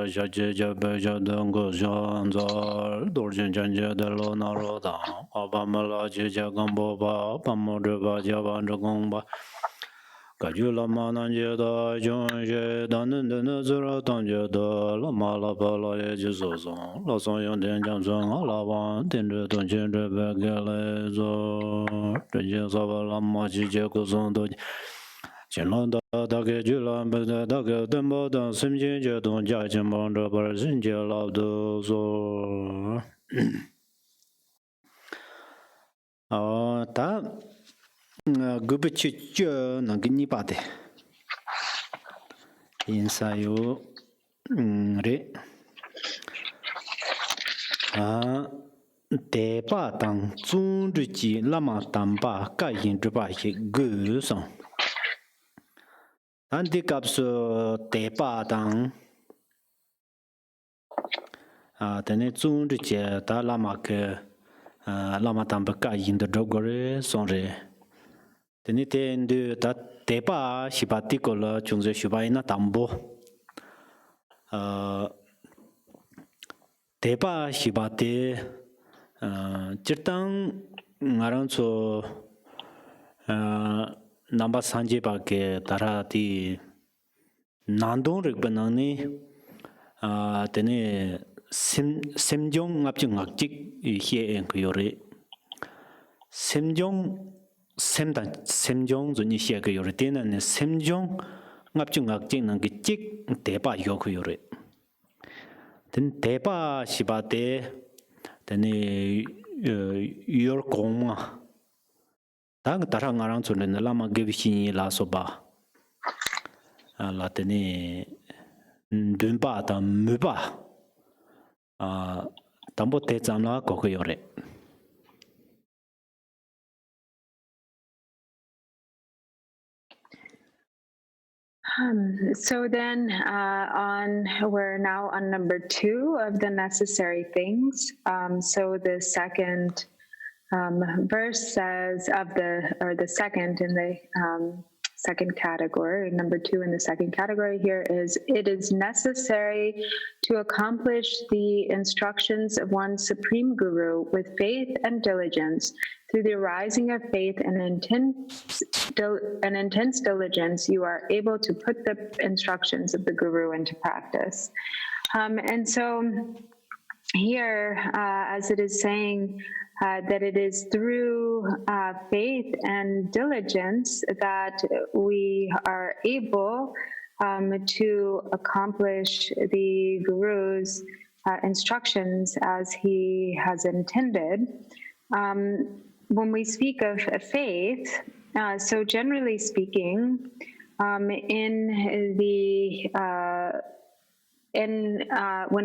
shaji jabe jadango janzar dorjin janja de lo naroda abamala jija gambopa pamodeba javandagomba Kajula mananje da jonje danen de zura tanje da la mala pala ye jizozon la son yon den jamzon la wan den de don jen de begele zo de je sava la ma ji je ko zon do chen da ge jula be da ge den bo da sim jin je don ja jen bon de bar jin je la do zo ta gubichi je na gni pa de 인사요 re 대바 당 중지지 라마 담바 가인 주바 히 그성 안디캅스 대바 당 데네 중지지 다 라마케 라마 담바 가인 더 도거레 손레 데네 텐드 다 대바 시바티콜 중제 슈바이나 담보 대바 시바테 jirtang ngarang so namba sanje ba ke tara ti nandong rikba nangni tene semjong ngapching ngakchik hie en ko yore semjong zuni hie ko yore tena ne semjong ngapching ngakchik nang ki chik deba yo ko yore ten deba shibate tene yor koma tang tarang arang chune lama gebishini la soba la tene dunba ta muba tambo te zamla ko yore So then we're now on number 2 of the necessary things. So the second verse says the second in the second category, number 2 in the second category here is, it is necessary to accomplish the instructions of one's supreme guru with faith and diligence. Through the arising of faith and intense diligence, you are able to put the instructions of the guru into practice. And so here, as it is saying, that it is through faith and diligence that we are able to accomplish the Guru's instructions as he has intended. When we speak of faith, so generally speaking, when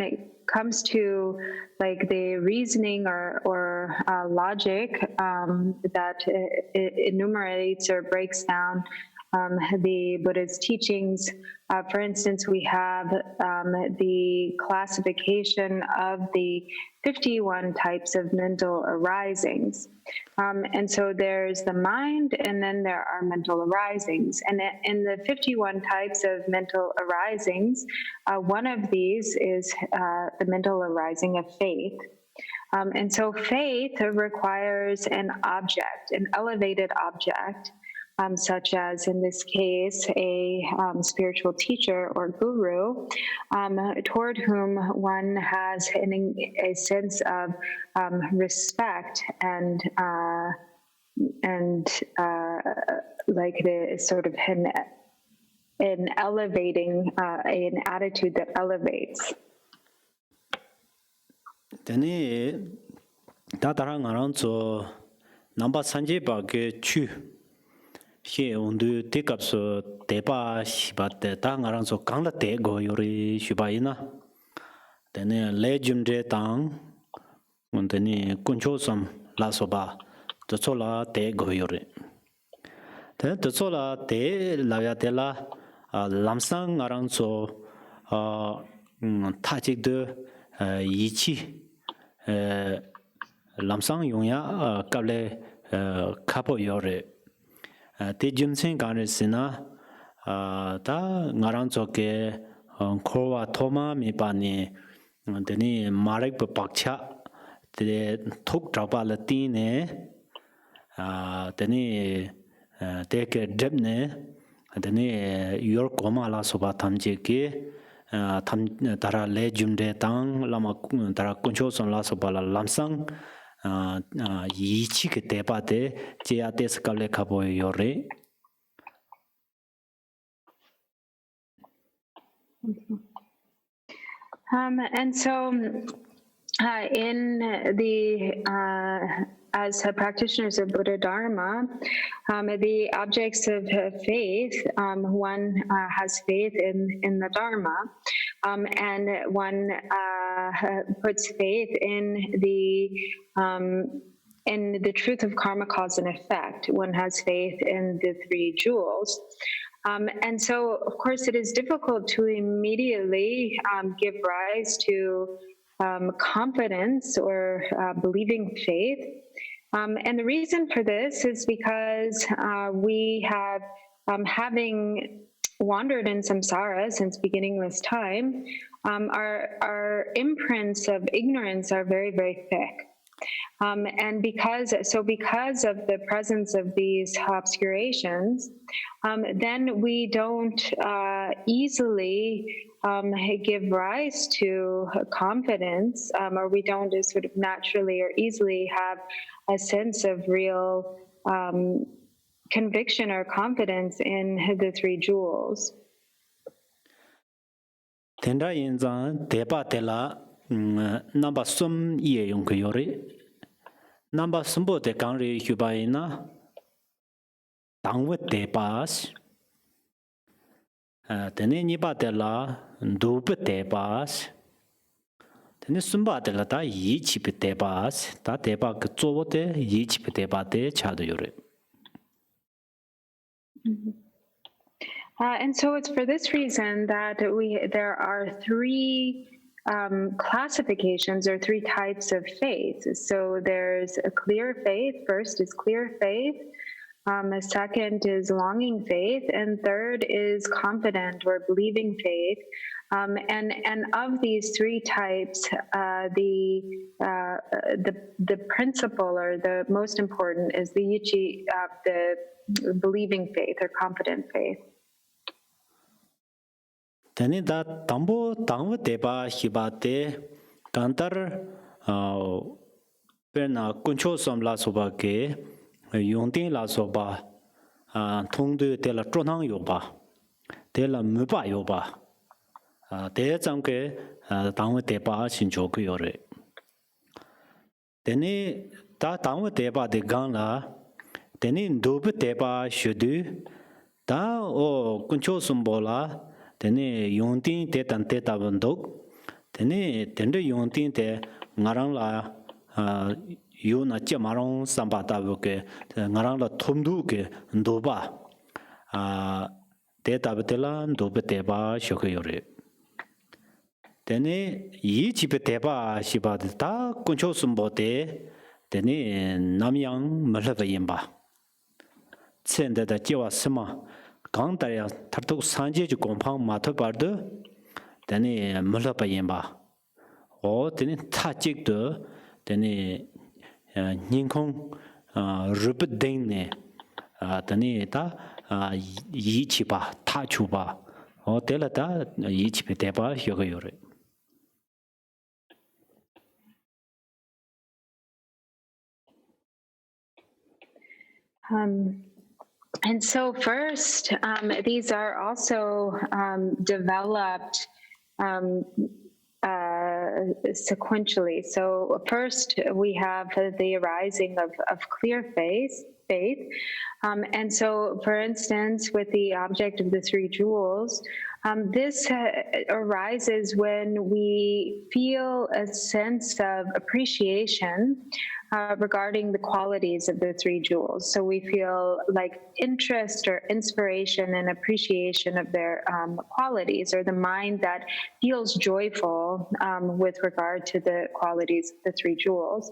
it comes to like the reasoning or logic that enumerates or breaks down the Buddha's teachings. For instance, we have the classification of the 51 types of mental arisings. And so there's the mind, and then there are mental arisings. And in the 51 types of mental arisings, one of these is the mental arising of faith. And so faith requires an object, an elevated object, such as in this case, a spiritual teacher or guru, toward whom one has a sense of respect and like the sort of an elevating, an attitude that elevates. Then, 다다랑 알아서 넘버 산지 밖에 추 He undu take up so deba shibat tang arang so kang la te go yori shibaina. Then legend de tang undeni kuncho sam la soba the sola te go yori. Then the sola te la ya te la lamsang arang so tajik de yichi lamsang yongya kable kapo yori. Te jumsen ganesina ta ngarang choke Korwa Toma Mipani, Deni Marek Bakcha, the Tuk Drapa Latine, Deni take a debne, Deni York Omala Soba Tamjiki, Tara Lejum de Tang, Lama Tara Conchos on La Sobala Lamsang, Yichik Tepate, Giates Kale Cabo Yore. And so in the as practitioners of Buddha Dharma, the objects of faith, one has faith in the Dharma, and one puts faith in the truth of karma, cause, and effect. One has faith in the three jewels. And so, of course, it is difficult to immediately give rise to confidence or believing faith. And the reason for this is because we have, having wandered in samsara since beginningless time, our imprints of ignorance are very, very thick. And because of the presence of these obscurations, then we don't easily give rise to confidence, or we don't just sort of naturally or easily have a sense of real conviction or confidence in the three jewels. Tenda yinzang deba tela namba sum ye yung yori. Namba sumbo de kangri hubayina dangwe debas. Tene nipa tela dupe debas. Tene sumba tela ta yi chipe debas. Ta deba kzowo de yi chipe deba de chado yori. And so it's for this reason that there are three classifications or three types of faith. So there's a clear faith. First is clear faith. The second is longing faith, and third is confident or believing faith. And of these three types, the principle or the most important is the yichi, the believing faith or confident faith. Tani da tambo tangwa deba hibate kantar perna kuncho som la soba ke yongting la soba tongdu tela tronang yoba tela muba yoba te zamke tangwa deba shincho ku yore. Tani da tangwa deba de gang la tani ndobu deba shudu da o kuncho sombo la tene yongting te tan te tabandok tene tende yongting te ngarang la yu na che marong samba tabuke ngarang la thomdu ke ndoba te tabetela ndobe teba shokayore tene yi chipe teba shiba ta kuncho sumbo te tene namyang malaba yimba tsende da jewa sima Gang Daria Tartuk Sanje Gompang Mata Bardo, then a Mulapa Yemba. Or then Tajik de, then a Ninkong Rupert Dane, Daneta Yichiba, Tachuba, or Delata Yichipeteba, Yogayore. And so first, these are also developed sequentially. So first, we have the arising of clear faith. And so, for instance, with the object of the three jewels, this arises when we feel a sense of appreciation regarding the qualities of the three jewels. So we feel like interest or inspiration and appreciation of their qualities, or the mind that feels joyful with regard to the qualities of the three jewels.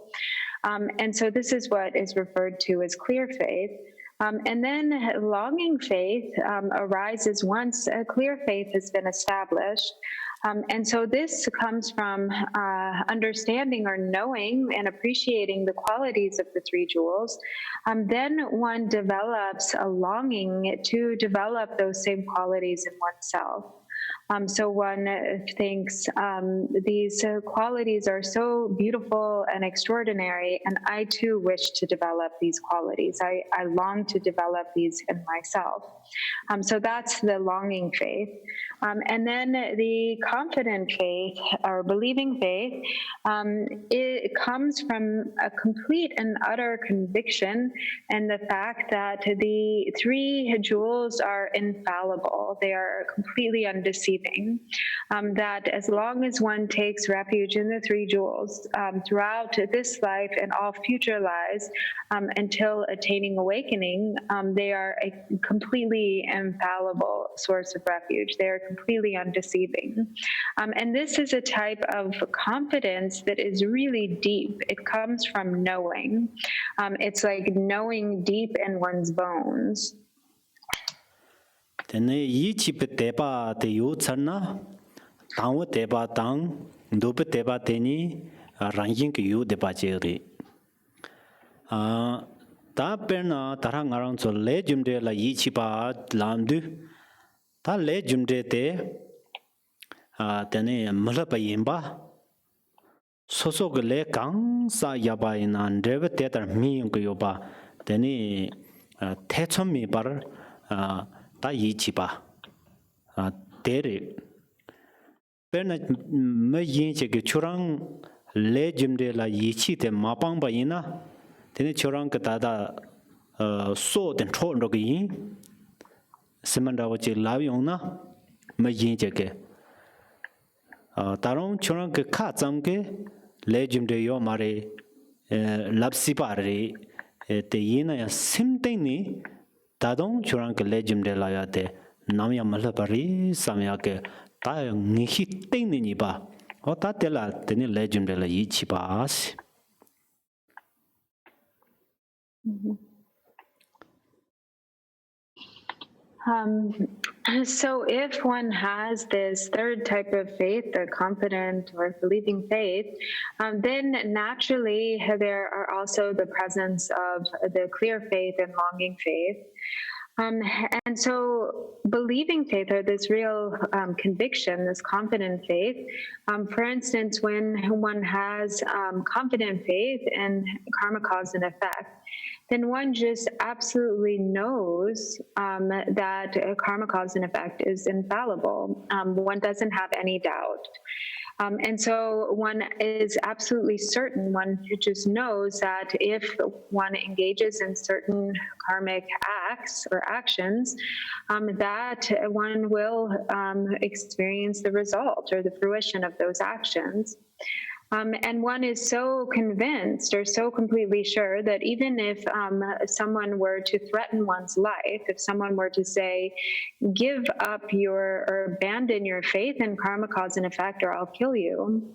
And so this is what is referred to as clear faith. And then longing faith arises once a clear faith has been established. And so this comes from understanding or knowing and appreciating the qualities of the three jewels. Then one develops a longing to develop those same qualities in oneself. So one thinks these qualities are so beautiful and extraordinary, and I too wish to develop these qualities. I long to develop these in myself. So that's the longing faith. And then the confident faith or believing faith, it comes from a complete and utter conviction and the fact that the three jewels are infallible. They are completely undeceiving. That as long as one takes refuge in the three jewels throughout this life and all future lives until attaining awakening, they are a completely infallible source of refuge. They are completely undeceiving. And this is a type of confidence that is really deep. It comes from knowing. It's like knowing deep in one's bones. Then each deba the youthana, down deba down, dope deba teni, ranking you deba jerry. Ta perna tarang around so legend de la yichipa lamdu, ta legend de te, tene mulapayimba. Soso le kang sa yaba in and dev theatre me yoba, teni tetson me bar. Ta yichipa tere perna me yinche ke churang le jimde la yichi te mapang ba ina tene churang ka da so den thon ro gi semanda wachi law yong na me yinche ke tarong churang ke kha cham ke le jimde yo mare lapsi pa re te yina ya simten ni Tadong churang ke legend de la yate namya malapari samya ta ngi ting ni ba o ta te la teni legend de la yichi ba as So if one has this third type of faith, the confident or believing faith, then naturally there are also the presence of the clear faith and longing faith. And so believing faith, or this real conviction, this confident faith, for instance, when one has confident faith in karma, cause, and effect, then one just absolutely knows that karma, cause, and effect is infallible. One doesn't have any doubt. And so one is absolutely certain, one just knows that if one engages in certain karmic acts or actions, that one will experience the result or the fruition of those actions. And one is so convinced or so completely sure that even if someone were to threaten one's life, if someone were to say, give up or abandon your faith in karma, cause, and effect, or I'll kill you,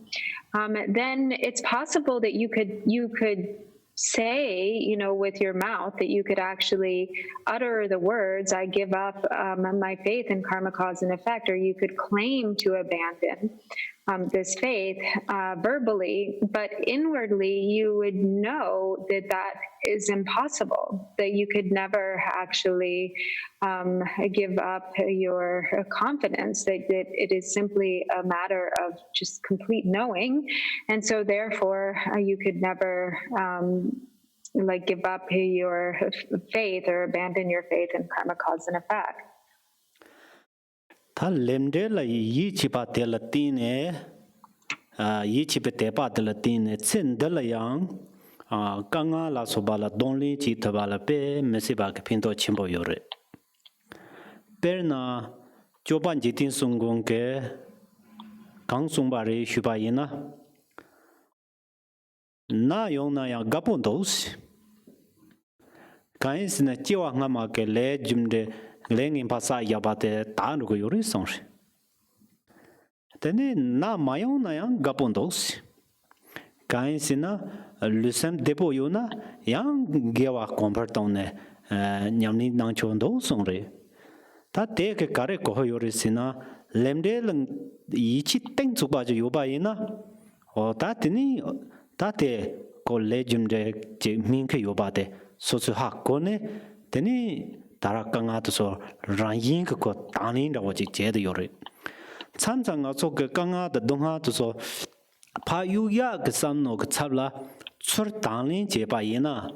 then it's possible that you could say, with your mouth, that you could actually utter the words, I give up my faith in karma, cause, and effect, or you could claim to abandon this faith verbally, but inwardly you would know that that is impossible, that you could never actually give up your confidence, that it is simply a matter of just complete knowing. And so therefore you could never give up your faith or abandon your faith in karma, cause, and effect. Ta lemde la yichipa de la tine yichipa tepa de la tine tsin de la yang kanga la soba la donli chi taba la pe mesiba ke pinto chimbo yore perna choban jitin sungong ke kang sungba re shuba yina na yong na yang gapon dos kains na jiwa ngama ke le jumde Lengin pasa yabate tanu go yuri sonshi. Tene na mayon na yang gapondos. Kain sina lusem depo yuna yang gewa compartone Nyamni nang chon do song re. Ta te ke kare ko yore sina lemde lang ichi teng chu ba yo ba ina. O ta tini ta te ko legend je min ke yo ba de so su ha ko ne tini dara ka nga to so ran yin ko ta ni da wo ji je de yore. Cham chang nga so ke ka nga da dong ha to so pa yu ya ke san no ke chap la chur ta ni je ba ina.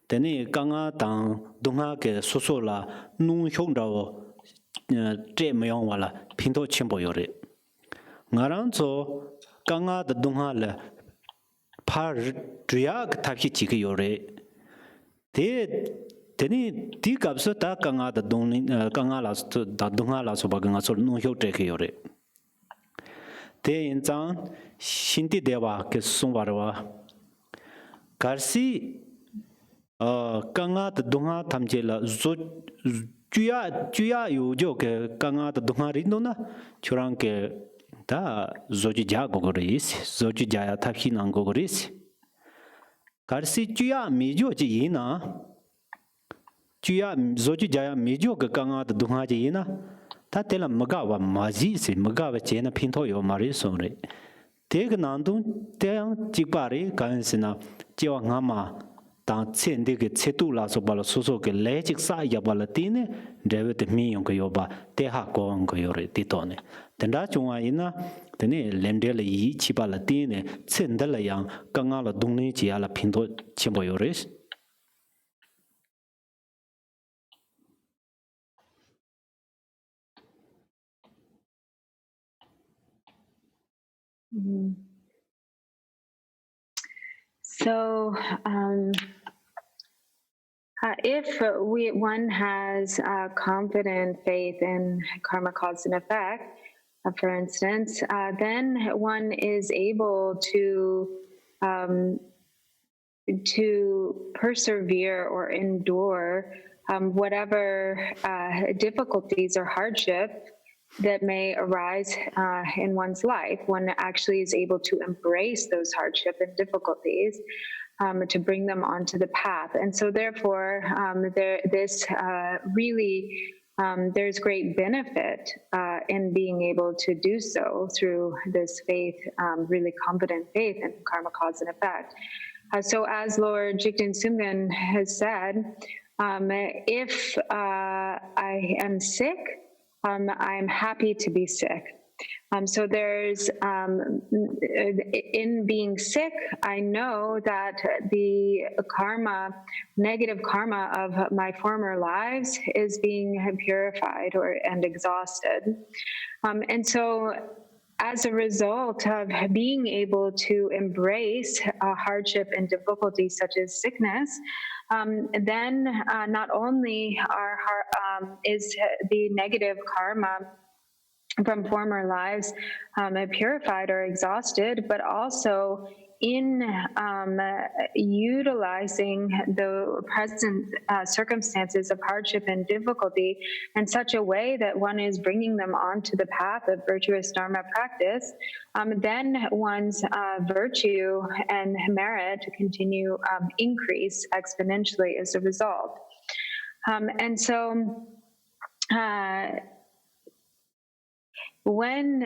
Teni ka nga dang dong ha ke so so la nu hyong da wo这没用完了，拼多全部有的。我让做刚刚的东哈了，怕主要个他去几个有的。第个是他刚刚的东刚刚老是他东哈老是把刚刚说弄有这个有的。第一张新的的话给送完了话，可是刚刚的东哈他们这了做。主要有就个刚刚的东哈人多呢，就让个他做起家个个意思，做起家呀他去能个个意思。可是主要没就这一呢，主要做起家呀没就个刚刚的东哈这一呢，他得了么个话马子是么个话钱呢拼头有马里送的，这个难度这样几把的干是呢，就俺嘛。当前这个尺度啦，说白了，说说个累积啥也罢了，的呢，这个的民用个有吧，这下光个有嘞，的多呢。但那中啊，因呐，的呢，连着了一起把了的呢，真的了样，刚刚了东西接了拼多全部有嘞。So, if one has confident faith in karma, cause, and effect, for instance, then one is able to persevere or endure whatever difficulties or hardship that may arise in one's life. One actually is able to embrace those hardship and difficulties to bring them onto the path. And so therefore, there's great benefit in being able to do so through this faith, really confident faith in karma, cause, and effect. So as Lord Jigten Sumgen has said, if I am sick, I'm happy to be sick. So there's, in being sick, I know that the negative karma of my former lives is being purified and exhausted. And so as a result of being able to embrace hardship and difficulty such as sickness, then not only is the negative karma from former lives purified or exhausted, but also in utilizing the present circumstances of hardship and difficulty in such a way that one is bringing them onto the path of virtuous dharma practice, then one's virtue and merit to continue increase exponentially as a result. And so when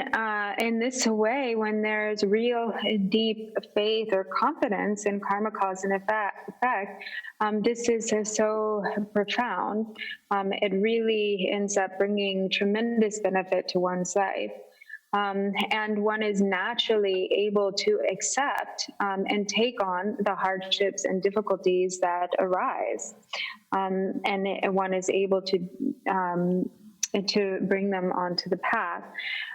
in this way, when there's real deep faith or confidence in karma, cause, and effect, this is so profound. It really ends up bringing tremendous benefit to one's life. And one is naturally able to accept and take on the hardships and difficulties that arise. And one is able to bring them onto the path.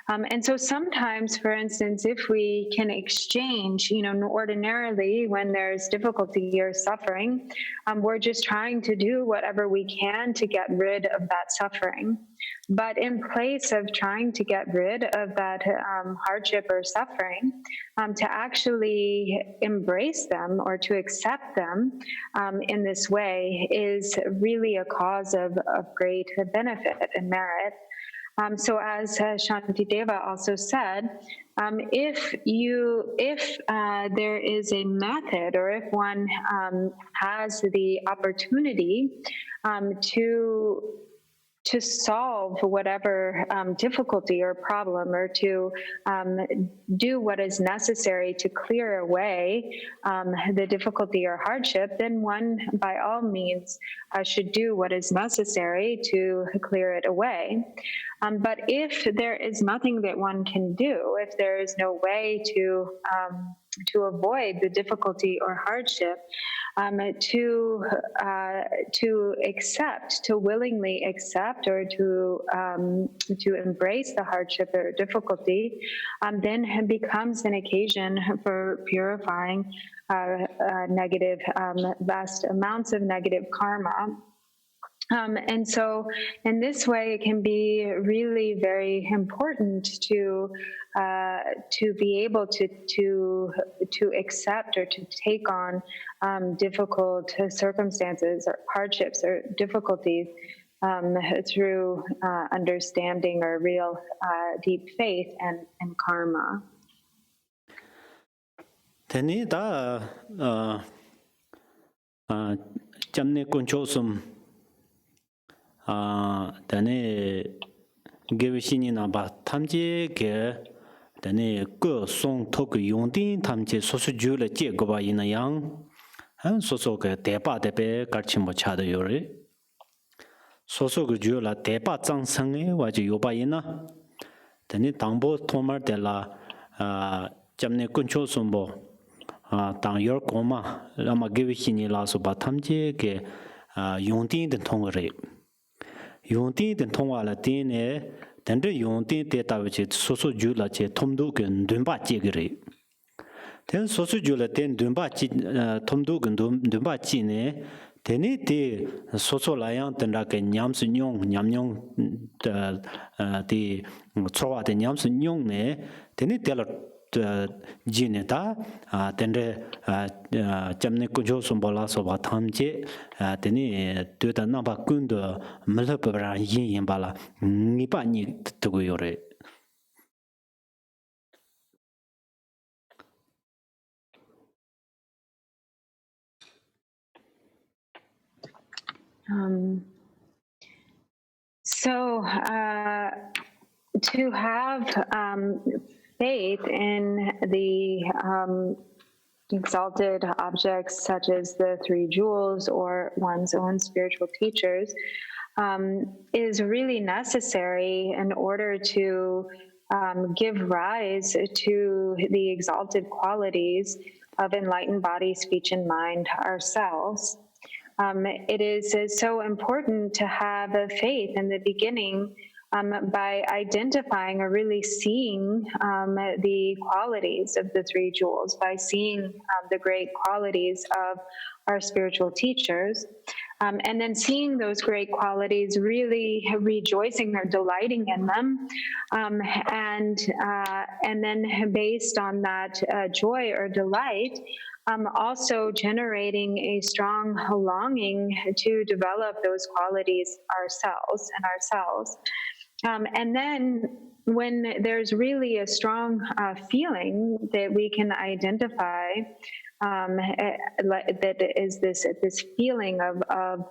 And so sometimes, for instance, if we can exchange, ordinarily when there's difficulty or suffering, we're just trying to do whatever we can to get rid of that suffering. But in place of trying to get rid of that hardship or suffering, to actually embrace them or to accept them in this way is really a cause of great benefit and merit. So as Shantideva also said, if there is a method, or if one has the opportunity to solve whatever difficulty or problem, or to do what is necessary to clear away the difficulty or hardship, then one, by all means, should do what is necessary to clear it away. But if there is nothing that one can do, if there is no way to avoid the difficulty or hardship, to accept, to willingly accept, or to embrace the hardship or difficulty, then it becomes an occasion for purifying negative, vast amounts of negative karma. And so in this way, it can be really very important to be able to accept or to take on difficult circumstances or hardships or difficulties through understanding or real deep faith and karma. Teni da jamne kunchosum teni gewishini na ba tamje ge teni ge song tok yongdin tamje sosu jule je go ba yin yang han soso ge deba debe garchim bo cha de yore soso ge jula deba zang sang e wa ji yo ba yin na teni dangbo tomar de la jamne kunchosum bo tang yor koma lama gewishini la so ba tamje ge yongdin den tong re yongdin den tong wa la tin ne den de yongdin de ta che soso ju la che thomdu ge ndun ba ji ge re den soso ju la den ndun ba ji thomdu ge ndun ba ji ne teni de soso la yang den ra ge nyam su nyong nyam nyong de chowa de nyam su nyong ne teni de la jine ta tendre jamne kunjo sombola soba thamje teni de da na ba kun de mle ba yin yin ba la ni ba ni de go yore So to have faith in the exalted objects such as the three jewels or one's own spiritual teachers is really necessary in order to give rise to the exalted qualities of enlightened body, speech, and mind ourselves. It is so important to have a faith in the beginning by identifying or really seeing the qualities of the three jewels, by seeing the great qualities of our spiritual teachers, and then seeing those great qualities, really rejoicing or delighting in them, and then based on that joy or delight, also generating a strong longing to develop those qualities ourselves. And then when there's really a strong feeling that we can identify that is this feeling of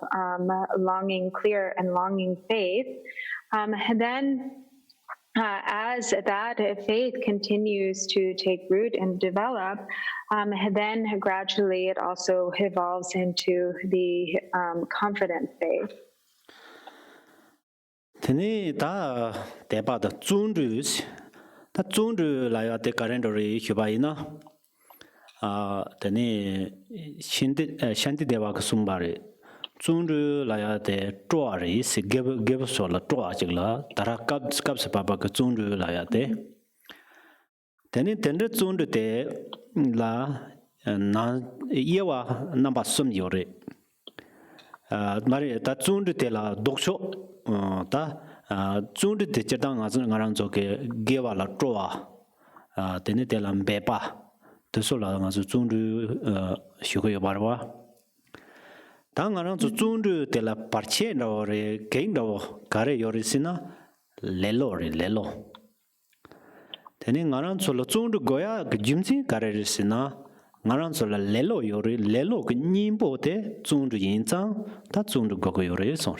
longing clear and longing faith, then as that faith continues to take root and develop, then gradually it also evolves into the confident faith. teni da deba da zunrus da zunru la ya de garandori hubai na teni shanti deva ka sumbare zunru la ya de zhuari si geb so la zhua ji la dara kap se baba ka zunru la ya de teni tendre zunru de la na yewa namba sum yore mari da zunru de la doksho ta zunru de chedang ngarang zo ke gewa la zhua teni de la bepa de so la nga zunru shugo yo barwa ta ngarang zo zunru de la parche no re gein do kare yorisina lelo re lelo. Teni ngaran solo zung goya jimsi karerisina ngaran solo lelo yori lelo nimbo te zung yin zang ta zung gogo yori song.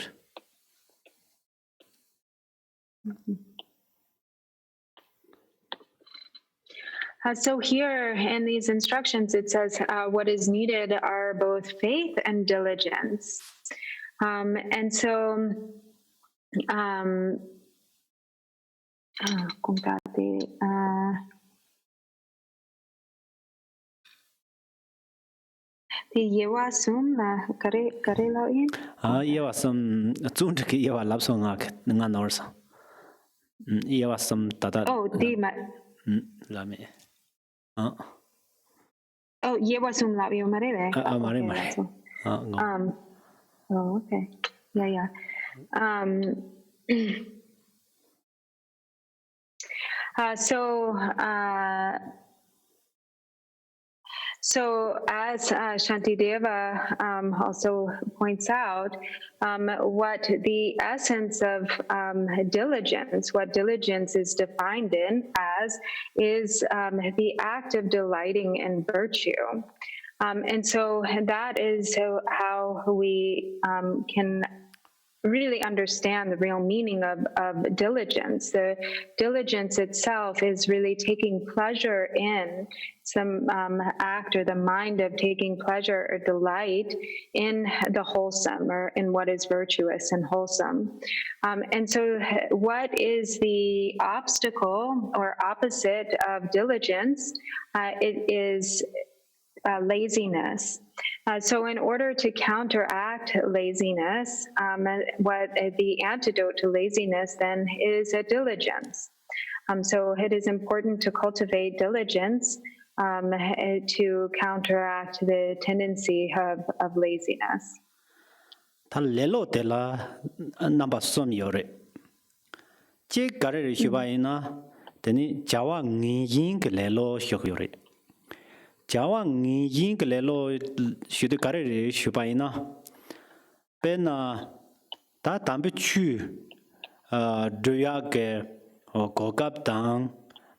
So here in these instructions, it says what is needed are both faith and diligence. And so, the yewa sum la kare lao in? Yewa sum zung yewa lapso nga norsa. Yewa sum tata. Oh, di ma. Lame. Oh, yewa sum la yo mareve. Mare. Oh, okay. Yeah. So as Shantideva also points out, what the essence of diligence, what diligence is defined in as, is the act of delighting in virtue. And so that is how we can really understand the real meaning of diligence. The diligence itself is really taking pleasure in some act or the mind of taking pleasure or delight in the wholesome or in what is virtuous and wholesome. And so what is the obstacle or opposite of diligence? It is laziness. So in order to counteract laziness, what the antidote to laziness then is a diligence. So it is important to cultivate diligence to counteract the tendency of laziness. Ta lelo de la namba som yore. Che kare shibaina teni jawa ngi yin lelo shok yore. Jawa ngi yin lelo shudu kare shibaina pena ta tambe chu doya ke gokap dang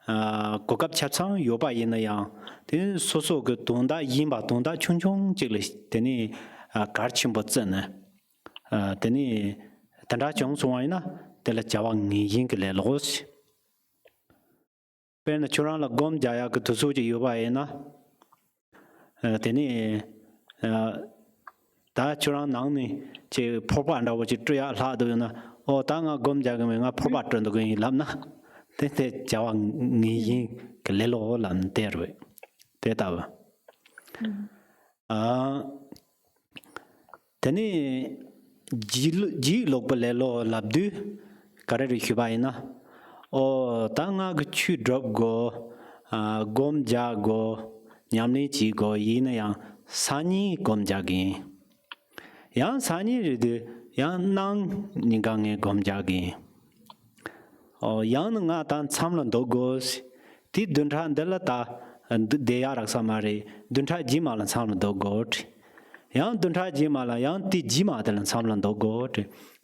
gokap chachang yoba yin yang ten soso ge donda yin ba donda chung chung jigle teni garchim bo zhen teni tanda chung suwaina tela jawa ngi yin lelo shi pena churang la gom jaya ke tusu ji yoba yin teni ta churang nang ni che phoba nda wo chi tya la do na o ta nga gom ja ge nga phoba tren do ge lam na te jawa ngi yin ke le lo lam der we te ta ba teni ji lo pe le lo lab du kare ri khu ba ina o ta nga ge chu drop go gom ja go nyamni chi go yin yang sani gom ja gi yang sani ri yang nang ningang gom ja gi o yang nga tan chamlan do go ti dun tha ndela ta de ya rak samare dun tha ji ma lan chamlan do go yang dun tha ji ma la yang ti ji ma dan chamlan do go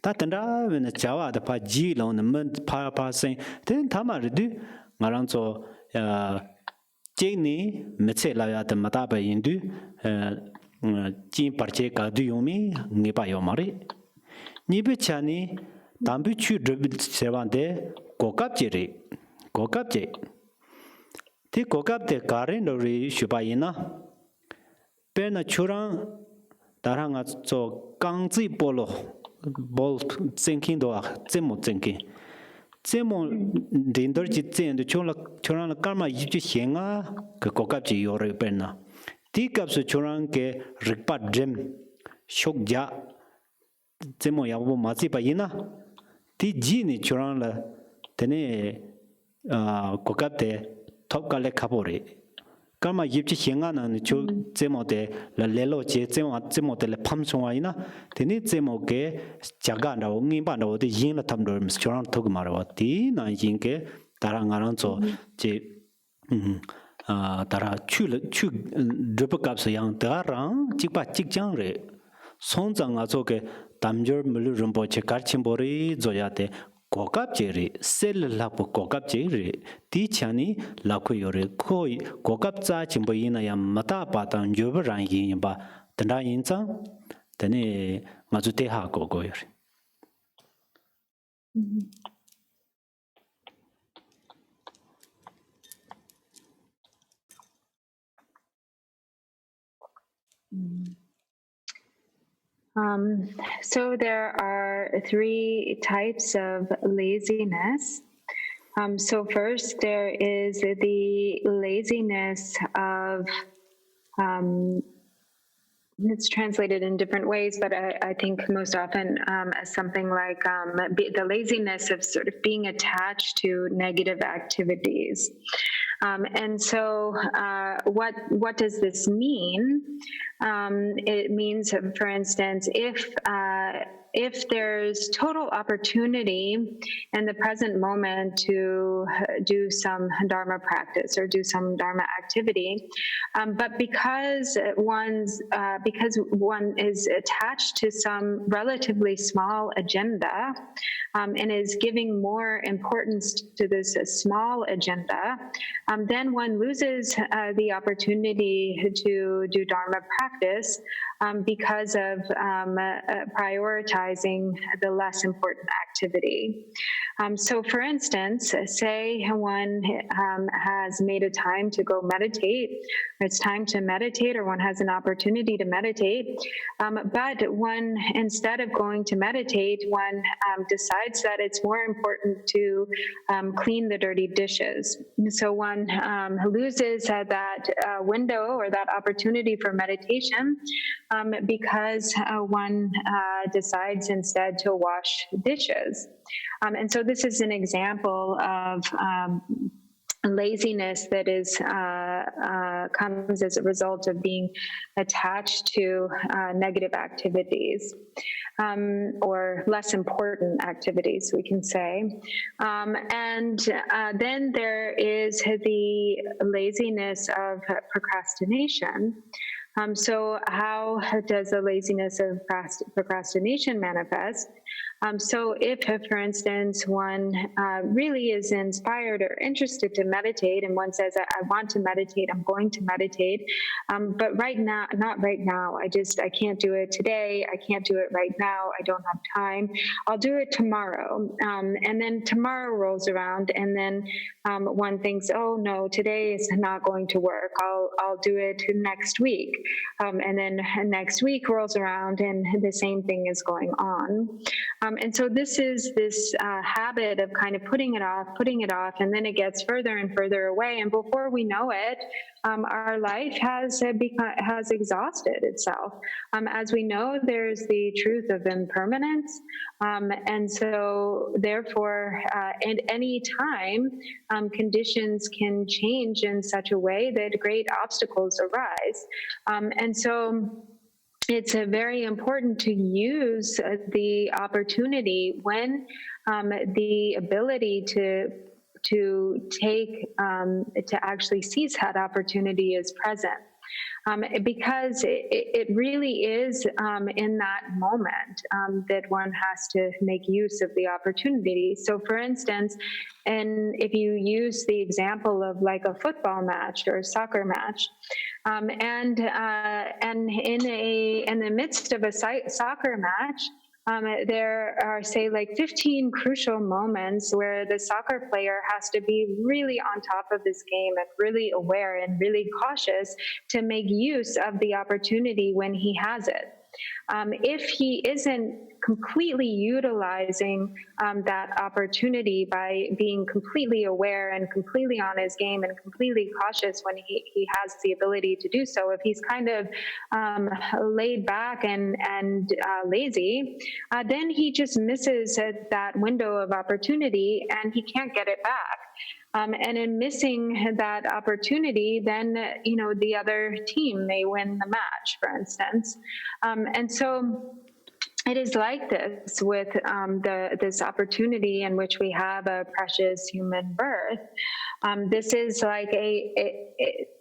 ta tanda wen jawa da pa ji lo ne men pa sen ten ta ma ri du ngarang zo Jini Mitse Laya the Mataba Indu Jin Parche Kadu Yomi Nipa Yomari Nibichani Tambichu Dribit Servante Kokapjiri Kokapje Ti Kokap de Karen Lori Shubayina Perna Churang Taranga so Gangzi Bolo Bol Zinking Doa Zemo Zinking Zemo Dinder Jitsin the Churang Karma Yichi Henga, Kokapji or Perna. Teacups of Churang ke Rikpat Jem Shokja Zemo Yabu Mazipaina. Ti Gini Churang la Tene Kokapte Topkale Kapori. Karma Yichi Henga and Chu Zemo de La Lelo Che Zemo de la Pamsoina, Teni Zemo ke Jaganda, Nimbano, the Yin Tumdor, Churang Togmarawati, Nanjinke, Tarangaranzo, J. Tara Chu Dupacaps Yang Darang, Chipa Chikjangre, Sonzang Azoke, Tamjur Mulurumbo Chekarchimbori, Zoyate, Kokap jere, sel lapo kokap jere, di chani lako yore koi kokap za chimbo ina ya mata patang yoba rangi yinba, tanda yinza, tani mazu teha gogo yore. So there are 3 types of laziness. So first, there is the laziness of, it's translated in different ways, but I think most often as something like the laziness of sort of being attached to negative activities. And so what does this mean? It means, for instance, if there's total opportunity in the present moment to do some Dharma practice or do some Dharma activity, but because one is attached to some relatively small agenda and is giving more importance to this small agenda, then one loses the opportunity to do Dharma practice because of prioritizing the less important activity. So for instance, say one has made a time to go meditate, or it's time to meditate, or one has an opportunity to meditate, but one, instead of going to meditate, one decides that it's more important to clean the dirty dishes. So one loses that window or that opportunity for meditation because one decides instead to wash dishes. And so this is an example of laziness that is comes as a result of being attached to negative activities or less important activities, we can say. And then there is the laziness of procrastination. So how does the laziness of procrastination manifest? So if, for instance, one really is inspired or interested to meditate, and one says, I want to meditate, I'm going to meditate, but right now, not right now, I can't do it today, I can't do it right now, I don't have time, I'll do it tomorrow. And then tomorrow rolls around, and then one thinks, oh no, today is not going to work, I'll do it next week. And then next week rolls around, and the same thing is going on. And so this is this habit of kind of putting it off, and then it gets further and further away. And before we know it, our life has exhausted itself. As we know, there's the truth of impermanence. And so therefore, at any time, conditions can change in such a way that great obstacles arise. And so it's very important to use the opportunity when the ability to actually seize that opportunity is present. Because it really is in that moment that one has to make use of the opportunity. So for instance, and if you use the example of like a football match or a soccer match, and in the midst of a soccer match, there are, say, like 15 crucial moments where the soccer player has to be really on top of his game and really aware and really cautious to make use of the opportunity when he has it. If he isn't completely utilizing that opportunity by being completely aware and completely on his game and completely cautious when he has the ability to do so, if he's kind of laid back and lazy, then he just misses that window of opportunity and he can't get it back. And in missing that opportunity, then, the other team may win the match, for instance. And so it is like this with this opportunity in which we have a precious human birth. This is like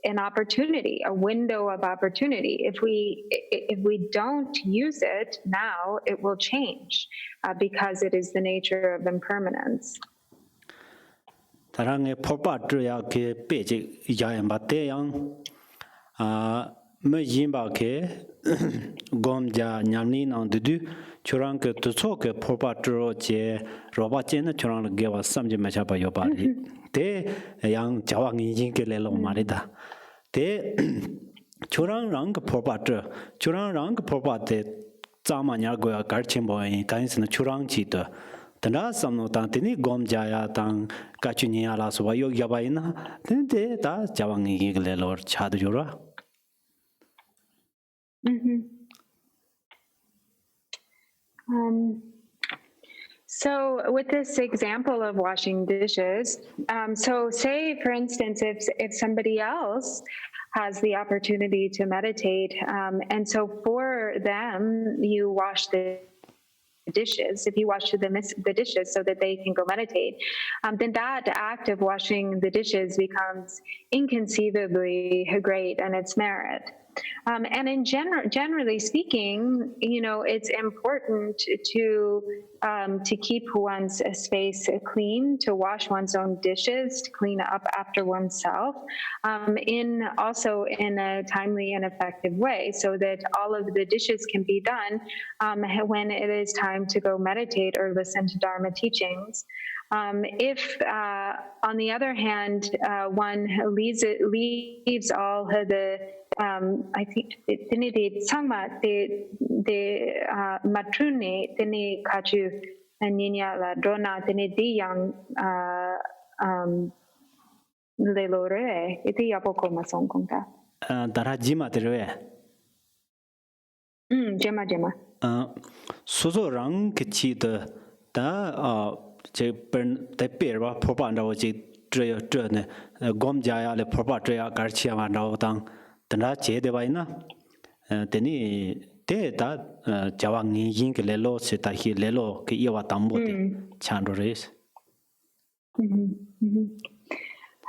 an opportunity, a window of opportunity. If we don't use it now, it will change because it is the nature of impermanence. Tarang Popa ke page Yayambate young Mejimba ke Gomja Nyamin on the do Churank to talk a Popa che Robachen Churang gave us some machapa your body. Te a young Jawang Jinkelelo Marida. Te Churang Rang Popa Churang Rang Popa te Zamanyago Garchimbo in Kains and Churang cheater. Tanda samno tang tini gom jaya tang kachunya la so yo yabaina tende ta jawangi gle lor chad jura. So with this example of washing dishes, so say for instance, if somebody else has the opportunity to meditate, and so for them you wash the dishes, if you wash the dishes so that they can go meditate, then that act of washing the dishes becomes inconceivably great and its merit. And in generally speaking, it's important to keep one's space clean, to wash one's own dishes, to clean up after oneself, also in a timely and effective way, so that all of the dishes can be done when it is time to go meditate or listen to Dharma teachings. If, on the other hand, one leaves all the I think the sangma the matrune tene kachu ninya la dona tene di yang le lore iti yapoko masong kongta. Dara jima terwe. Jema. Sozo rang kichi de da che pen te perwa popa ndawo che tre ne gom jaya le popa tre ya garchia ma ndawo tang tanda che de bai na teni te ta jawangi yin ke lelo se ta hi lelo ke yawa tambo de chando res.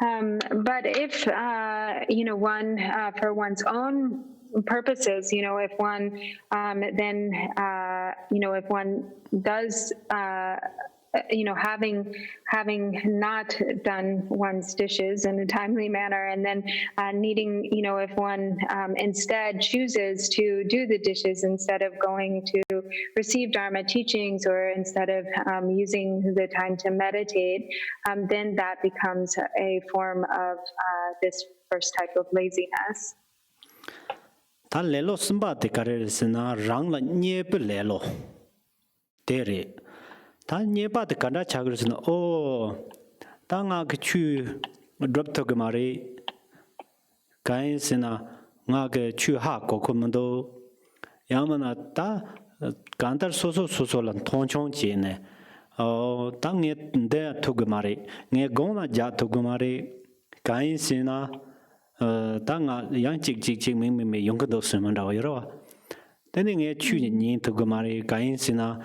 But if one for one's own purposes, if one then if one does having not done one's dishes in a timely manner, and then needing, if one instead chooses to do the dishes instead of going to receive Dharma teachings, or instead of using the time to meditate, then that becomes a form of this first type of laziness. Ta lelo simba te karesina rang la nyebe lelo tere. Ta nyeba te kanda chagresina ta nga ke chu drop to gamari kain sina nga ke chu ha ko komando yamana ta kantar so lan thonchong chi ne ta nge de to gamari nge gona ja to gamari kain sina ta nga yang chik me yong do seman da yoro. Teni nge chu ni to gamari kain sina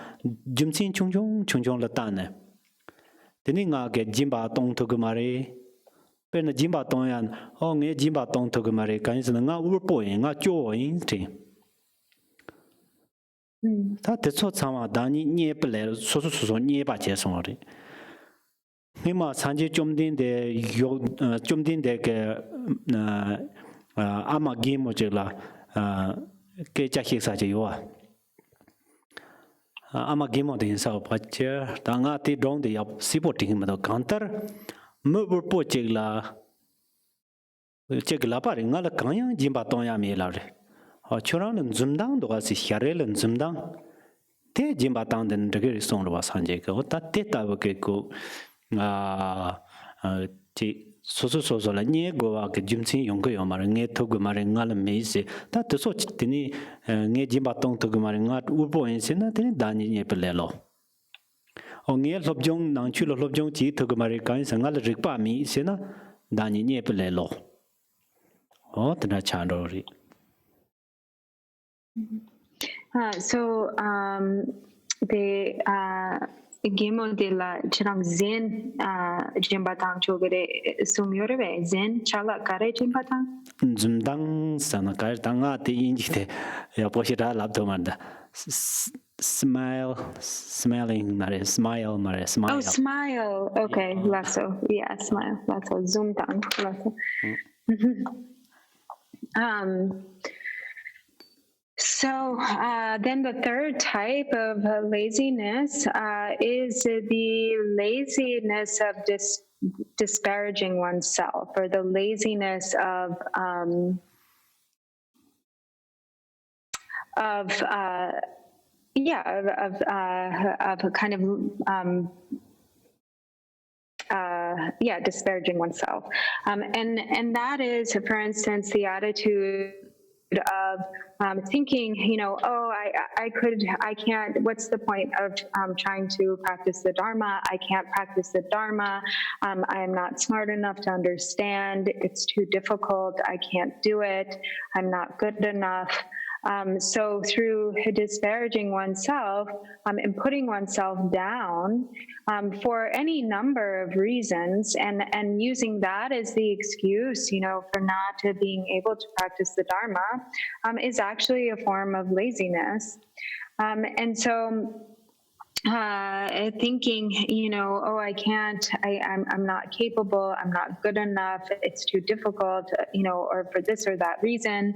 jumsin chung la tan. Teni nga ge jimba tong to gamari pen jimba tong yan nge jimba tong to gamari kain sina nga urpo nga jo yin ti. Ta te so chama dani nye ple so nye ba che song ri. Nima sanje chomdin de ke ama gi mo je la ke cha hi sa je yo ama gi mo de sa pa che ta nga ti dong de yap si po ting ma do kantar mo po che la pa ri nga la kan yang jin ba tong ya me la re churang len zum dang do ga si hyare len zum dang te jin ba tang den de ge song lo sanje ke ta te ta ke ko so la nye go wa ke jumsin yong go ma nge to go ma nga la me se ta to so tini nge jimba tong to go ma nga u bo yin se na tini da ni nye pe le lo nge lob jong nang chu lob jong ji to go ma ka yin nga la rik pa mi se na da ni nye pe le lo ta chan ro ri. So Gemo de la chirang zen jimbatang chogere sumyorebe zen chala kare jimbatang. Zumdang Sanakar Tanga the Injite Yaposhita Laptomanda. Smiling, Mare, smile, Mare, smile. Oh, smile. Okay, lasso. Yeah, smile. Lasso. Zoom down. Lasso. So then the third type of laziness is the laziness of disparaging oneself, or the laziness of kind of disparaging oneself, and that is, for instance, the attitude of thinking, I can't, what's the point of trying to practice the Dharma? I can't practice the Dharma. I am not smart enough to understand. It's too difficult. I can't do it. I'm not good enough. So through disparaging oneself and putting oneself down for any number of reasons, and using that as the excuse, for not being able to practice the Dharma, is actually a form of laziness. And so thinking, I can't, I'm not capable, I'm not good enough, it's too difficult, or for this or that reason,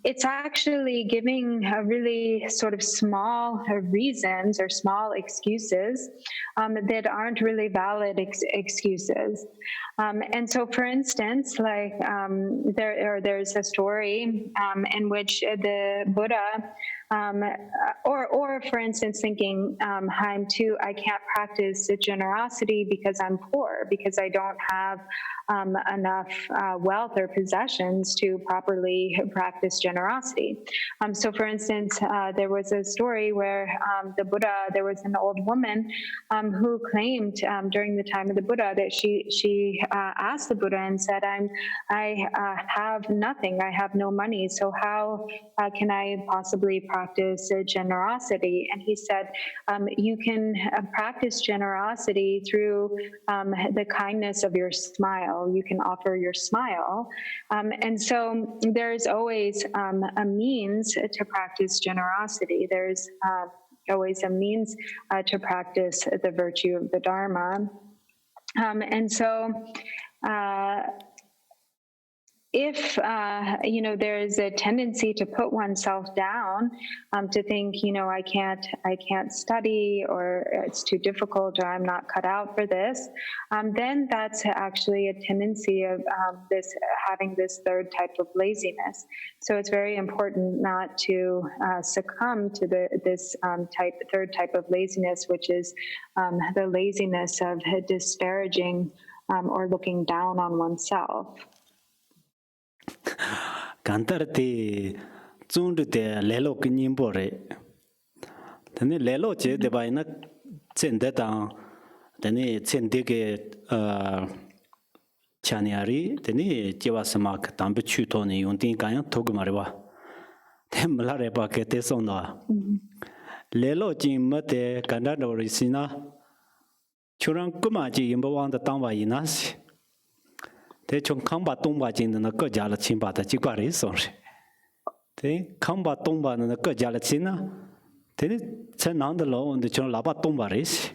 it's actually giving a really sort of small reasons or small excuses that aren't really valid excuses. And so, for instance, like there's a story in which the Buddha, or for instance, thinking, I can't practice generosity because I'm poor, because I don't have enough wealth or possessions to properly practice generosity. So for instance, there was a story where the Buddha, there was an old woman who claimed during the time of the Buddha that she asked the Buddha and said, I have nothing, I have no money, so how can I possibly practice generosity? And he said, you can practice generosity through the kindness of your smile. You can offer your smile. And so there's always a means to practice generosity. There's always a means to practice the virtue of the Dharma. And so if there is a tendency to put oneself down, to think, I can't study, or it's too difficult, or I'm not cut out for this, then that's actually a tendency of having this third type of laziness. So it's very important not to succumb to this third type of laziness, which is the laziness of disparaging or looking down on oneself. Cantarti Zundu de Lelo Kimbore. Then Lelo Che de Baina Zendeta, then it Zendige Chaniari, then it Jewasamak, Tambichutoni, Yuntinkan, Togumariwa. Then Malarepa Ketesona. Lelo Jim Mate, Canado Risina, Churan Kumaji, Imbawan the Tamba Inasi. They don't come back to watching the good Jalachimba, the Chiguari songs. They come back to watching the good Jalachina. They send on the law and the John Laba Tombaris.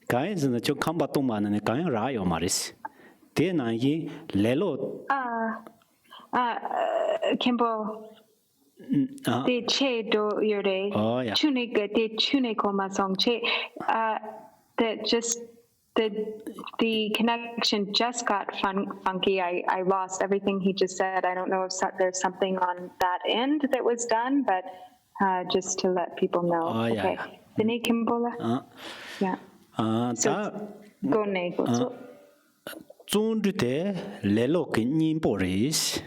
Guys and the John Kamba Tomban and the Kayan Rayo Maris. Then I Lelo. Khenpo. The Che do your day. Oh, yeah. Tunica, the Tunicoma song. Che. That just. The connection just got funky. I lost everything he just said. I don't know if there's something on that end that was done, but just to let people know. Oh, yeah. Okay. Bini Kimbola? Yeah. So, go nego. Zundute Lelo Kin Boris.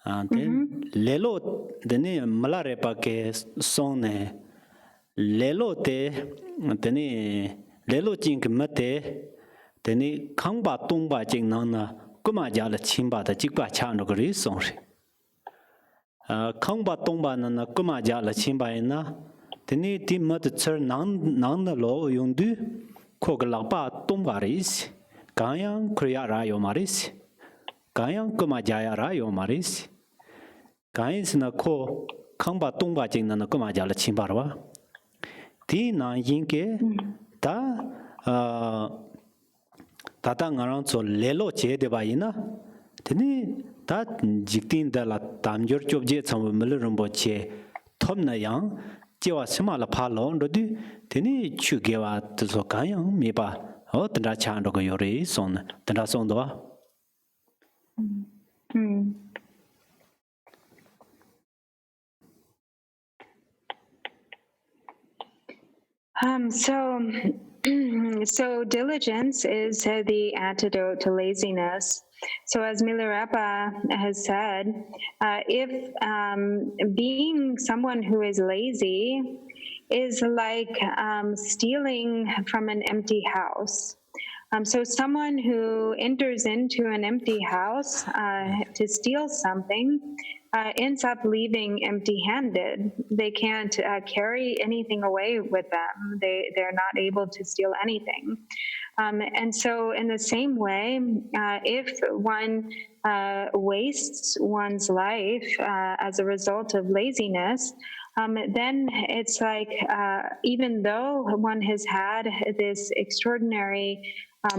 And then Lelo, the name Malarepa Sone Lelo te, Lelo Jink Mate, then Kamba Tumba Jing Nana, Gumajala Chimba, the Jigba Chanogri song. Kamba Tumba Nana Gumajala Chimba ina, Teni ti mat tsar nang na lo yung du ko galapa tumbaris. Kayang kriya ra yo maris. Kayang kuma jaya ra yo maris. Kayang sina ko kangba tumba jing na kuma jala chimbarwa. Ti na yin ke ta tata ngarang so lelo che de ba ina. Teni ta jiktin da la tamjor chob je cham mel rumbo che thom na yang jewa sima la pha lo ndo du teni chu ge wa so kayang me ba. Oh, tanda chan ro go yore son tanda son do. So diligence is the antidote to laziness. So as Milarepa has said, if being someone who is lazy is like stealing from an empty house. So someone who enters into an empty house to steal something ends up leaving empty-handed. They can't carry anything away with them. They're not able to steal anything. And so in the same way, if one wastes one's life as a result of laziness, then it's like even though one has had this extraordinary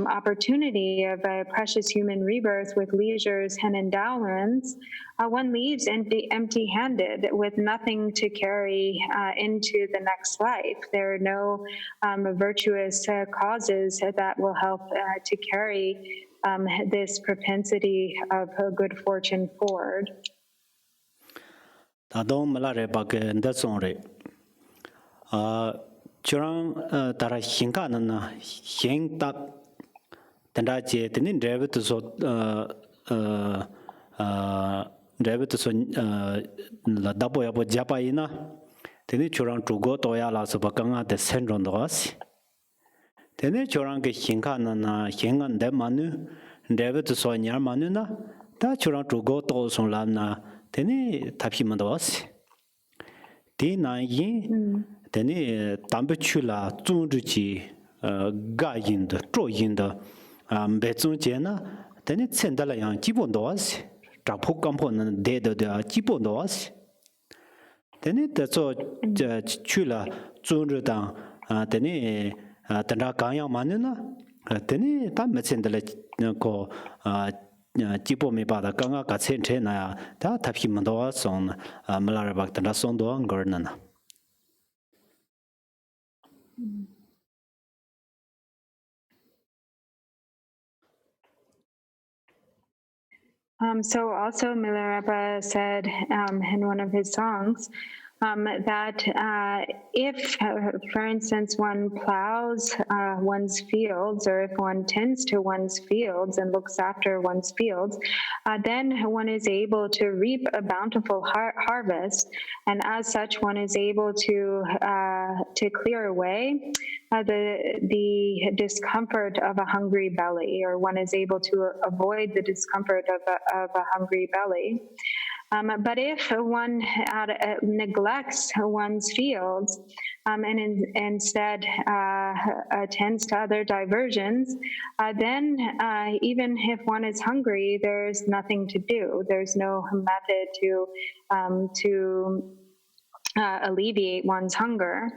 opportunity of a precious human rebirth with leisures and endowments, one leaves empty-handed with nothing to carry into the next life. There are no virtuous causes that will help to carry this propensity of good fortune forward. Tadong malare bag ndasong re. Churang tara hinka na hing tak tanda je tenin David so la dabo ya bo japa ina teni churang tugo toya la so bakanga de senron dos. Teni churang ke hinka na hingan de manu David so nyar manu na ta churang tugo to so la na teni taphi mandos. Ti na yin teni tambe chula zung ji ga yin de zhuo yin de be zung jie na teni chen da la yang ji bon dos zha po gang po na de ji bon dos. Teni de zo chula zung zhe dang teni dan da gang yang ma ne na teni ta me chen de la ko jibo me ba da gang ga chen chen na ya da ta pi man do song ma la ba da song do ngor na na. So also Milarepa said in one of his songs that if, for instance, one plows one's fields, or if one tends to one's fields and looks after one's fields, then one is able to reap a bountiful harvest, and as such, one is able to clear away the discomfort of a hungry belly, or one is able to avoid the discomfort of a hungry belly. But if one neglects one's fields and instead attends to other diversions, then even if one is hungry, there's nothing to do. There's no method to alleviate one's hunger.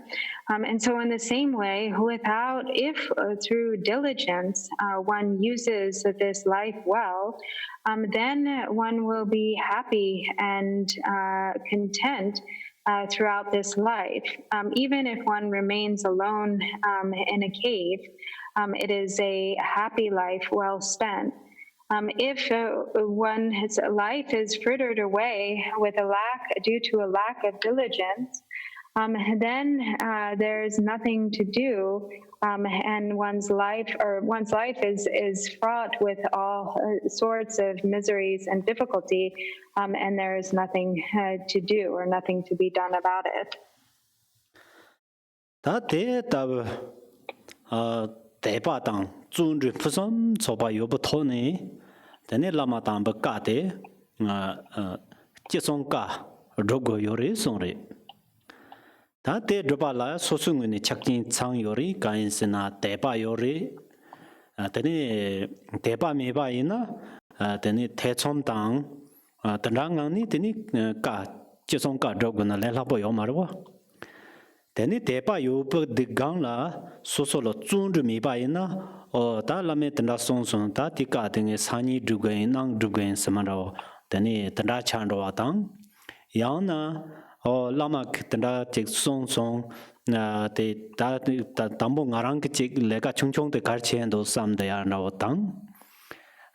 And so in the same way, if through diligence one uses this life well, then one will be happy and content throughout this life. Even if one remains alone in a cave, it is a happy life well spent. If one's life is frittered away due to a lack of diligence, then there's nothing to do, and one's life is fraught with all sorts of miseries and difficulty, and there is nothing to do or nothing to be done about it. Tene lama tamba ka te jisong ka rogo yore song re. Ta te dropa la sosungu ni chakjin chang yori kain sina tepa yori teni tepa meba ina teni techom tang tanrangang ni teni ka chesong ka droguna le lapo yo marwa teni tepa yu pu digang la soso lo chundu meba ina o ta lame tanda song song ta tika teni sani drugain nang drugain samaro teni tanda chandwa tang yang na o lama tanda chek song song te ta tambo ngarang ke chek lega chung chung te kar chen do sam de ya na tang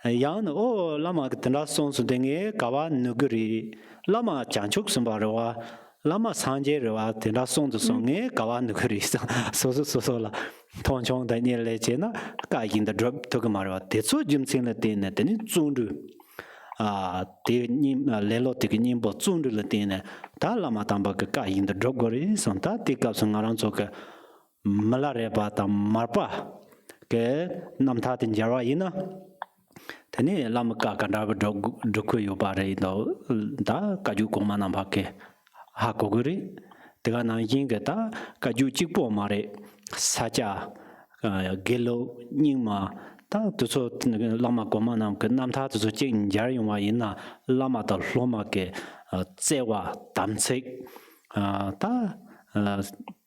yang o lama tanda song su denge kawa nuguri lama chanchuk sambaro lama sanje rewa tanda song de song e kawa nuguri so la thong chong da ni le che na ka yin da drop to ga marwa te so jim sing le te ne te ni chung du te ni lelo te ni bo chung du le te ne ta lama tamba ka yin da drop gori son ta te ka sang aran so ka mala re ba ta marpa ke nam tha tin jarwa ina tene lama ka da drop ko yo ba re do da ka ju ko ma nam ba ke ha ko gori te ga na yin ga ta ka ju chi po ma re sa cha gelo ning ma ta to so lama ko ma nam ke nam tha to so jing jar yong wa yin na lama da lo ma ke che wa dam che ta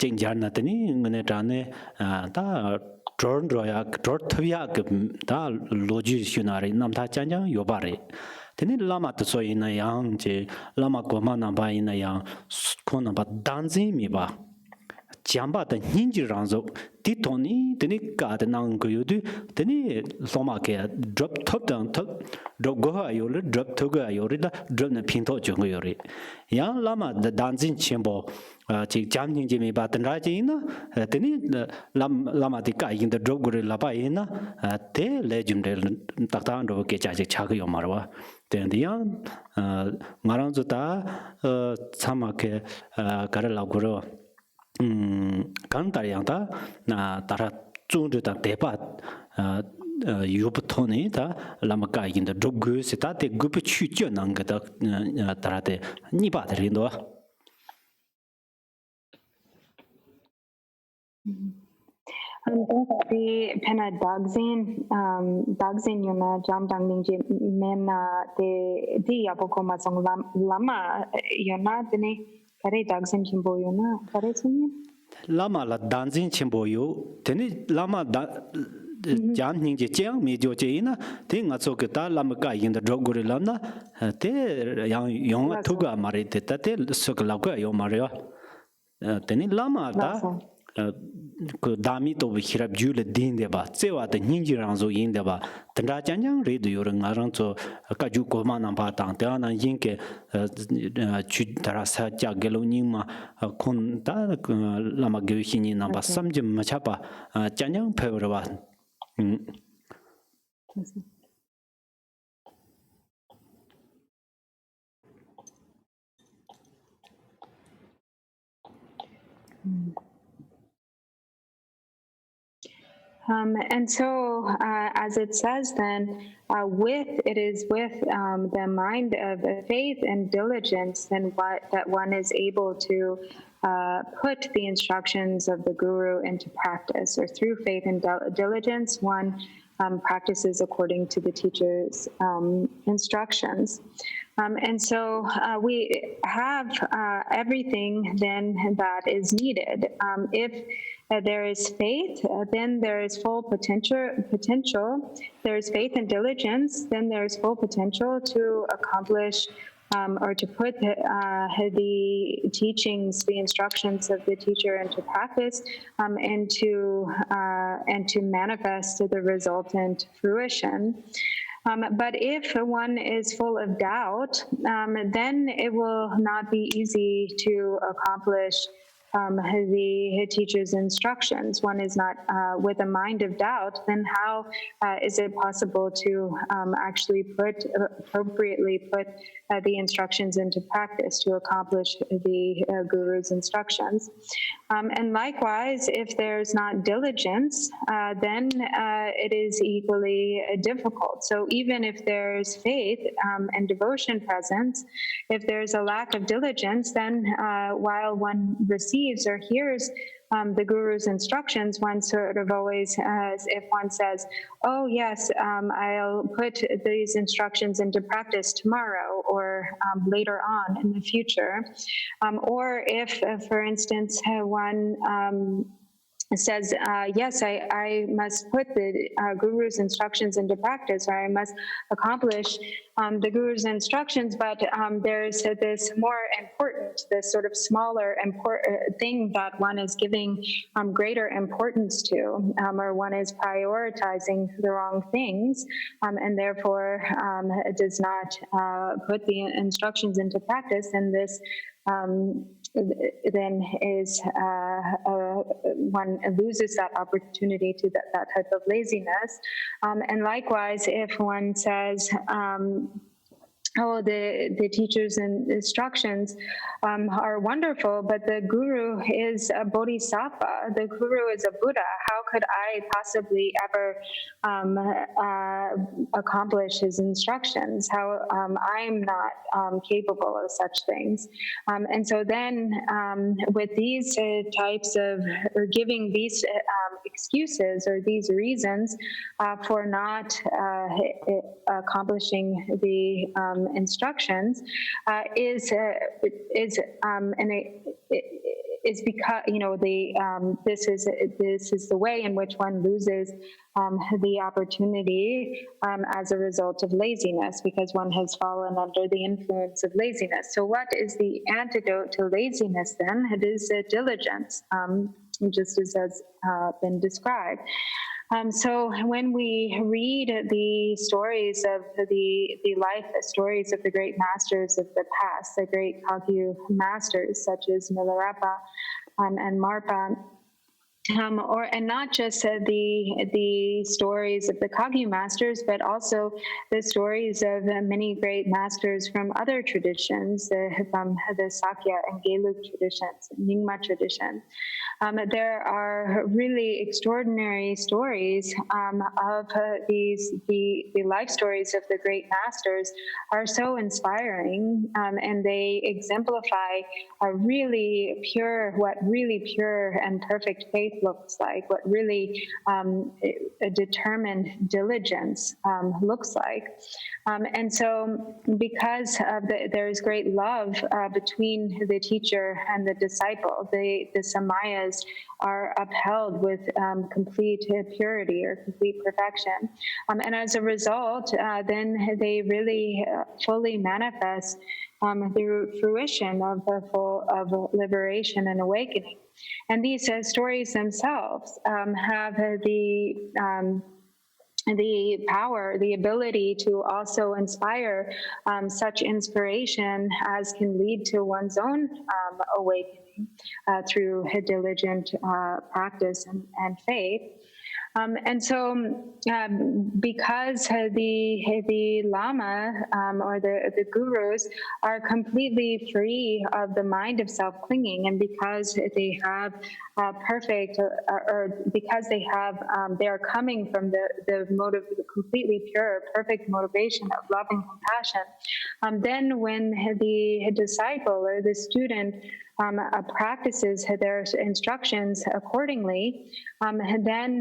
jing jar na tani ngene ta ne ta drone roya dror thya ke ta logi shunari nam tha chang chang yo ba re tani lama to so yin na yang je lama ko ma nam ba yin na yang ko na ba dan zi mi ba jam바 더 닌지랑서 디토니 드니 가드 나응고요드 드니 소마케 드롭 톱다운 톱 드롭고하 요르 드롭 토가 요르다 드롭나 핀토 정고요리 양 라마 단진 쳔보 지 잠닝지미 바든라지나 드니 라마디 까인데 드롭고리 라바이나 테 레전드 딱타안도 게자지 차고요 말와 데디양 마랑조다 참마케 가르라고로 간다리양다 나 따라 쭈르다 대바 유부토니다 라마가 인데 조그스다 데 그부 취죠 난가다 따라데 니바들인도 the pena dagzin yuna jam dangning je mena de yapoko masong lama yuna dene kare dagzin chimbo yuna kare sunye lama la danzin chimbo yo tene lama jam ning je chang mi jo che ina te nga so ke ta lama ka yin da drog gore lam na te yang yong tu ga mari te ta te so ka la ka yo mari yo tene lama ta 그 다미 또 히랍 줄에 딘데 봐 제와 더 닌지랑 조 인데 봐 단다 장장 레드 요런 아랑 저 가주 고만한 바당 대하나 인게 주 따라서 자gel로님마 콘다 라마 교신이 나바 삼점 마차바 장장 배우러 봐 And so, as it says, then it is with the mind of faith and diligence, then that one is able to put the instructions of the guru into practice. Or through faith and diligence, one practices according to the teacher's instructions. And so we have everything then that is needed. If there is faith, then there is full potential. There is faith and diligence, then there is full potential to accomplish or to put the teachings, the instructions of the teacher into practice, and to manifest the resultant fruition. But if one is full of doubt, then it will not be easy to accomplish the teacher's instructions. One is not with a mind of doubt, then how is it possible to actually appropriately put the instructions into practice to accomplish the guru's instructions? And likewise, if there's not diligence, then it is equally difficult. So even if there's faith and devotion present, if there's a lack of diligence, then while one receives receives or hears the guru's instructions, one sort of always, as if one says, oh yes, I'll put these instructions into practice tomorrow or later on in the future. Or if, for instance, one says, yes, I must put the guru's instructions into practice, or I must accomplish the guru's instructions, but there's this more important, this sort of smaller thing that one is giving greater importance to, or one is prioritizing the wrong things, and therefore does not put the instructions into practice, and this then is one loses that opportunity to that type of laziness. And likewise, if one says, oh, the teacher's instructions are wonderful, but the guru is a bodhisattva, the guru is a Buddha. How could I possibly ever accomplish his instructions? How I'm not capable of such things. And so then with these types of, or giving these excuses or these reasons for not accomplishing the instructions is because this is the way in which one loses the opportunity as a result of laziness, because one has fallen under the influence of laziness. So what is the antidote to laziness then? It is diligence, just as has been described. So when we read the stories of the life stories of the great masters of the past, the great Kagyu masters such as Milarepa and Marpa, and not just the stories of the Kagyu masters, but also the stories of many great masters from other traditions, from the Sakya and Gelug traditions, Nyingma traditions. There are really extraordinary stories of the life stories of the great masters are so inspiring, and they exemplify a really pure, what really pure and perfect faith looks like, what really a determined diligence looks like. And so because there's great love between the teacher and the disciple, the samayas are upheld with complete purity or complete perfection. And as a result, then they really fully manifest the fruition of liberation and awakening. And these stories themselves have the power, the ability to also inspire such inspiration as can lead to one's own awakening through diligent practice and faith. And so because the Lama or the gurus are completely free of the mind of self-clinging, and because they have perfect, or because they are coming from the motive, completely pure, perfect motivation of love and compassion, then when the disciple or the student practices their instructions accordingly, then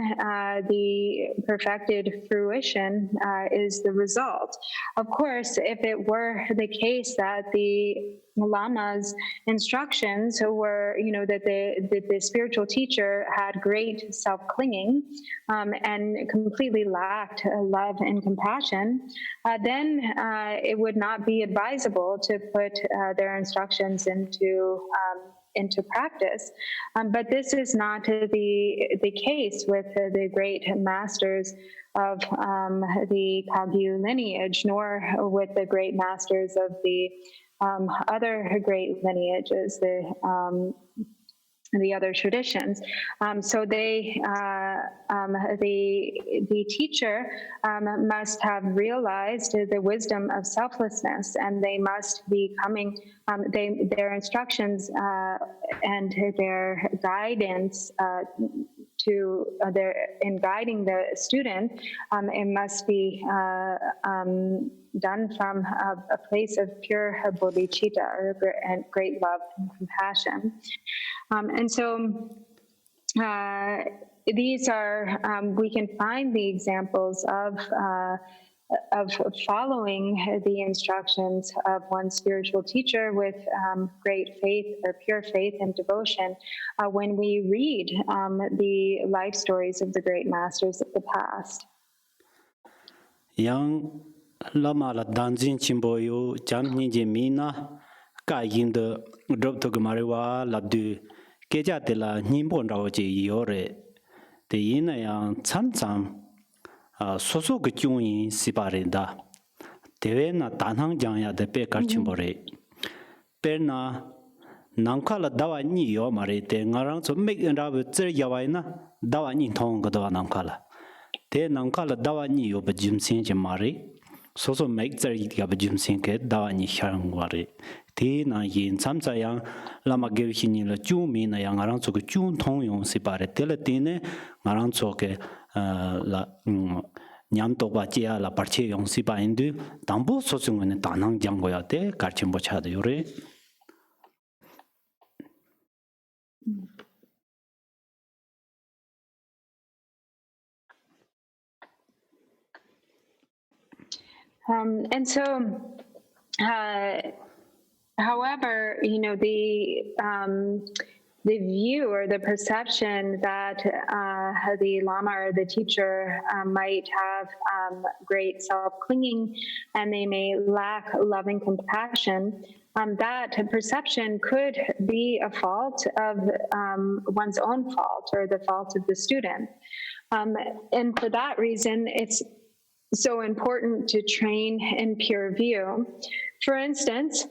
the perfected fruition is the result. Of course, if it were the case that the Lama's instructions were, that the spiritual teacher had great self-clinging and completely lacked love and compassion, then it would not be advisable to put their instructions into practice. But this is not the case with the great masters of the Kagyu lineage, nor with the great masters of the other great lineages, the other traditions. So the teacher must have realized the wisdom of selflessness, and they must be coming, their instructions and their guidance in guiding the student, it must be done from a place of pure bodhicitta, and great love and compassion. And so these are, we can find the examples of following the instructions of one's spiritual teacher with great faith or pure faith and devotion when we read the life stories of the great masters of the past. Yang lama la danjin chimboyo jam ninje mina ka yin de drop to gamariwa labdu keja de la nimbon rawo ji yore de yin yang cham cham soso ge chung yin sipare da dewe na danhang jang ya de pe kar chimbore per na nangkha la dawa ni yo mare de ngarang so mek ra bu zer yawai na dawa ni thong ga dawa nangkha la te nangkha la dawa ni yo ba jim sin je mare so so mek zer ya ba jim sin ke dawa ni hyang ware te na yin cham cha yang lama ge hi ni la chu mi na yang ngarang so ge chu thong yong sipare te la te ne ngarang so ke la nyam to ba chia la parche yong si pa indu dambo so chung ne danang jang go ya te kar chim bo cha de yore. And so, however, the view or the perception that the lama or the teacher might have great self-clinging and they may lack loving compassion, that perception could be a fault of one's own fault or the fault of the student. And for that reason, it's so important to train in pure view. For instance,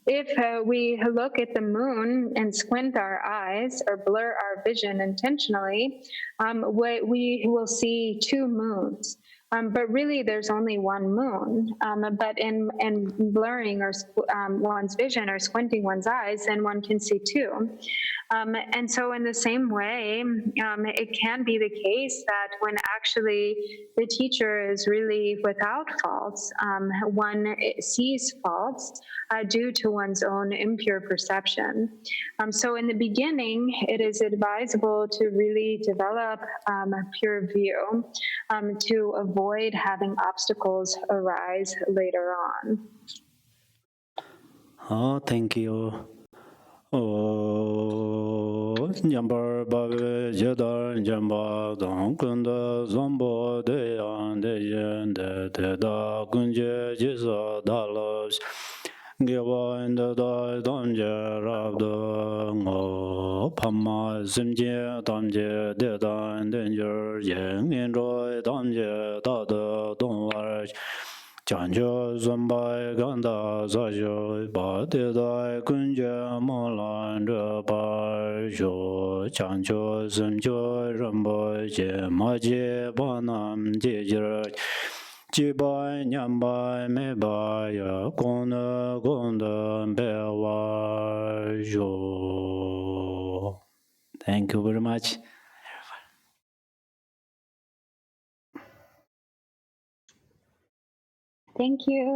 if we look at the moon and squint our eyes or blur our vision intentionally, we will see two moons. But really, there's only one moon. But in blurring or one's vision or squinting one's eyes, then one can see two. And so in the same way, it can be the case that when actually the teacher is really without faults, one sees faults due to one's own impure perception. So in the beginning, it is advisable to really develop a pure view to avoid having obstacles arise later on. Oh, thank you. Oh, Jambar Babe Jedar Jamba Dong Kunda Zombo De Yan De Yen De Te Da Kunje Jisa Dalos Gewa in the Dai Damje Rab De Ngo Pama Simje Damje De Dan Danger Yen In Roy Damje Da De Dong War Chanjo Zombai Ganda Zajo Ba De Dai Kunja Molan De Bar Jo Chanjo Zimjo Rambo Je Ma Je Banam Je Jir Ji Bai Nyam Bai Me Bai Ya Gona Gonda Be Wa Jo. Thank you very much. Thank you.